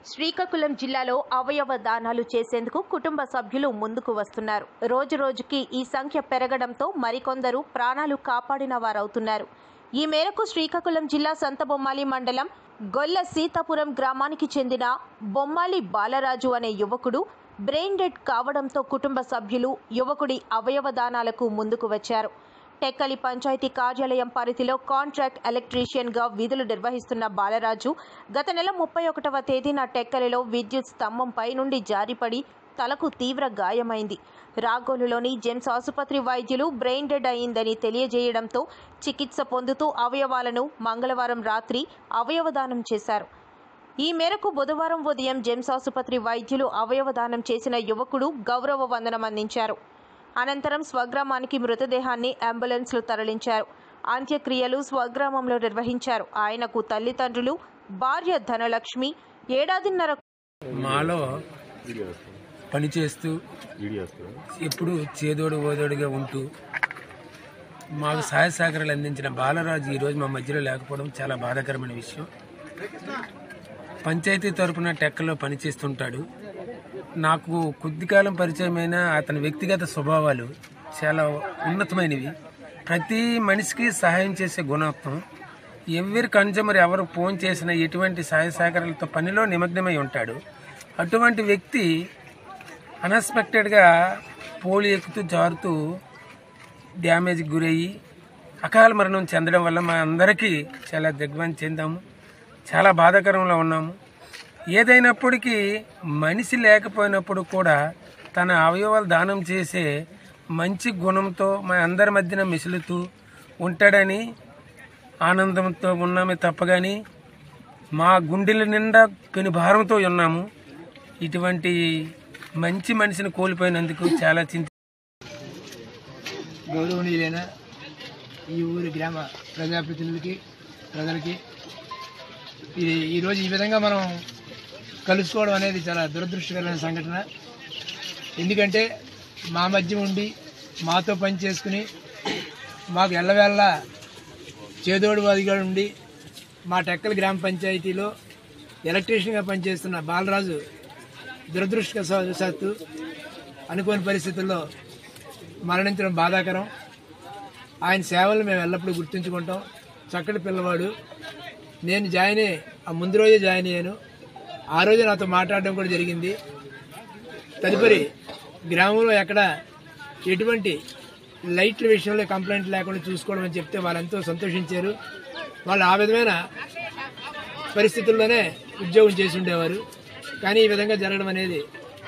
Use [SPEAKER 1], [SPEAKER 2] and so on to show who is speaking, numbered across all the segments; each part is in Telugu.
[SPEAKER 1] శ్రీకాకుళం జిల్లాలో అవయవ దానాలు చేసేందుకు కుటుంబ సభ్యులు ముందుకు వస్తున్నారు. రోజురోజుకి ఈ సంఖ్య పెరగడంతో మరికొందరు ప్రాణాలు కాపాడిన వారవుతున్నారు. ఈ మేరకు శ్రీకాకుళం జిల్లా సంతబొమ్మాలి మండలం గొల్ల సీతాపురం గ్రామానికి చెందిన బొమ్మాలి బాలరాజు అనే యువకుడు బ్రెయిన్ డెడ్ కావడంతో కుటుంబ సభ్యులు యువకుడి అవయవ దానాలకు ముందుకు వచ్చారు. టెక్కలి పంచాయతీ కార్యాలయం పరిధిలో కాంట్రాక్ట్ ఎలక్ట్రీషియన్గా విధులు నిర్వహిస్తున్న బాలరాజు గత నెల 31వ తేదీన టెక్కలిలో విద్యుత్ స్తంభంపై నుండి జారిపడి తలకు తీవ్ర గాయమైంది. రాగోలులోని జెమ్స్ ఆసుపత్రి వైద్యులు బ్రెయిన్ డెడ్ అయిందని తెలియజేయడంతో చికిత్స పొందుతూ అవయవాలను మంగళవారం రాత్రి అవయవదానం చేశారు. ఈ మేరకు బుధవారం ఉదయం జెమ్స్ ఆసుపత్రి వైద్యులు అవయవదానం చేసిన యువకుడు గౌరవ వందనం అందించారు. అనంతరం స్వగ్రామానికి మృతదేహాన్ని అంబులెన్స్లో తరలించారు. అంత్యక్రియలు స్వగ్రామంలో నిర్వహించారు. ఆయనకు తల్లిదండ్రులు, భార్య ధనలక్ష్మి, ఏడాదిన్నర
[SPEAKER 2] మాలో పనిచేస్తూ ఎప్పుడు చేదోడు ఓదోడుగా ఉంటూ మాకు సహాయ సహకారాలు అందించిన బాలరాజు ఈరోజు మా మధ్యలో లేకపోవడం చాలా బాధాకరమైన విషయం. పంచాయతీ తరఫున టెక్కలో పనిచేస్తుంటాడు. నాకు కొద్ది కాలం పరిచయమైన అతని వ్యక్తిగత స్వభావాలు చాలా ఉన్నతమైనవి. ప్రతి మనిషికి సహాయం చేసే గుణత్వం. ఎవరి కన్జ్యూమర్ ఎవరు ఫోన్ చేసినా ఎటువంటి సహాయ సహకారాలతో పనిలో నిమగ్నమై ఉంటాడు. అటువంటి వ్యక్తి అన్ఎక్స్పెక్టెడ్గా పోలి ఎక్కుతూ జారుతూ డ్యామేజ్కి గురయ్యి అకాల మరణం చెందడం వల్ల మా అందరికీ చాలా దిగ్భ్రాంతి చెందాము. చాలా బాధాకరంలో ఉన్నాము. ఏదైనప్పటికీ మనిషి లేకపోయినప్పుడు కూడా తన అవయవాలు దానం చేసే మంచి గుణంతో మా అందరి మధ్యన మిసులుతూ ఉంటాడని ఆనందంతో ఉన్నామే తప్పగాని మా గుండెల నిండా పెను భారంతో ఉన్నాము. ఇటువంటి మంచి మనిషిని కోల్పోయినందుకు చాలా
[SPEAKER 3] గౌరవనీయులైన ఈ ఊరి గ్రామ ప్రజాప్రతినిధులకి ప్రజలకి ఈరోజు ఈ విధంగా మనం కలుసుకోవడం అనేది చాలా దురదృష్టకరమైన సంఘటన. ఎందుకంటే మా మధ్య ఉండి మాతో పని చేసుకుని మాకు ఎల్లవేళ చేదోడువాదిగా ఉండి మా టెక్కల గ్రామ పంచాయతీలో ఎలక్ట్రీషియన్గా పనిచేస్తున్న బాలరాజు దురదృష్టవశాత్తు అనుకోని పరిస్థితుల్లో మరణించడం బాధాకరం. ఆయన సేవలు మేము ఎల్లప్పుడూ గుర్తుంచుకుంటాం. చక్కటి పిల్లవాడు. నేను ముందు రోజే జాయిన్ అయ్యాను. ఆ రోజు నాతో మాట్లాడడం కూడా జరిగింది. తదుపరి గ్రామంలో ఎక్కడ ఎటువంటి లైట్ల విషయంలో కంప్లైంట్ లేకుండా చూసుకోవడం అని చెప్తే వాళ్ళు ఎంతో సంతోషించారు. వాళ్ళు ఆ విధమైన పరిస్థితుల్లోనే ఉద్యోగం చేసి ఉండేవారు. కానీ ఈ విధంగా జరగడం అనేది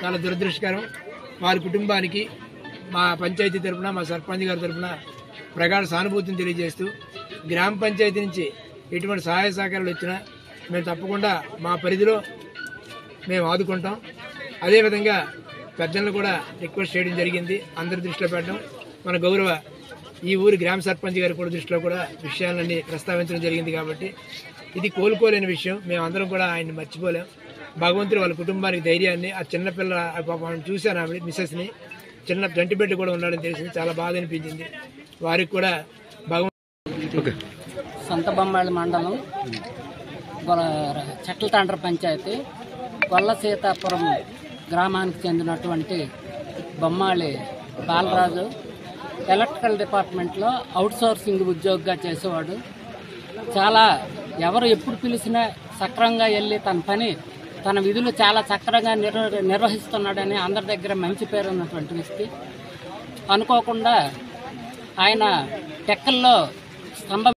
[SPEAKER 3] చాలా దురదృష్టకరం. వారి కుటుంబానికి మా పంచాయతీ తరఫున, మా సర్పంచ్ గారి తరఫున ప్రగాఢ సానుభూతిని తెలియజేస్తూ గ్రామ పంచాయతీ నుంచి ఎటువంటి సహాయ సహకారాలు వచ్చినా మేము తప్పకుండా మా పరిధిలో మేము ఆదుకుంటాం. అదేవిధంగా పెద్దలను కూడా రిక్వెస్ట్ చేయడం జరిగింది. అందరి దృష్టిలో పెట్టడం, మన గౌరవ ఈ ఊరి గ్రామ సర్పంచ్ గారి కూడా దృష్టిలో కూడా విషయాలన్నీ ప్రస్తావించడం జరిగింది. కాబట్టి ఇది కోలుకోలేని విషయం. మేమందరం కూడా ఆయన్ని మర్చిపోలేం. భగవంతుడు వాళ్ళ కుటుంబానికి ధైర్యాన్ని, ఆ చిన్నపిల్ల పాపం చూశాను, ఆవిడ మిస్సెస్ని, చిన్న జంటి బిడ్డ కూడా ఉన్నాడని తెలిసింది. చాలా బాధ అనిపించింది. వారికి కూడా భగవంతుడు.
[SPEAKER 4] సంతబొమ్మాళి మండలం చెట్లతాండ్ర పంచాయతీ గొల్ల సీతాపురం గ్రామానికి చెందినటువంటి బొమ్మాళి బాలరాజు ఎలక్ట్రికల్ డిపార్ట్మెంట్లో అవుట్సోర్సింగ్ ఉద్యోగిగా చేసేవాడు. చాలా ఎవరు ఎప్పుడు పిలిచినా సక్రమంగా వెళ్ళి తన విధులు చాలా చక్కగా నిర్వహిస్తున్నాడని అందరి దగ్గర మంచి పేరు ఉన్నటువంటి వ్యక్తి. అనుకోకుండా ఆయన టెక్కల్లో స్తంభం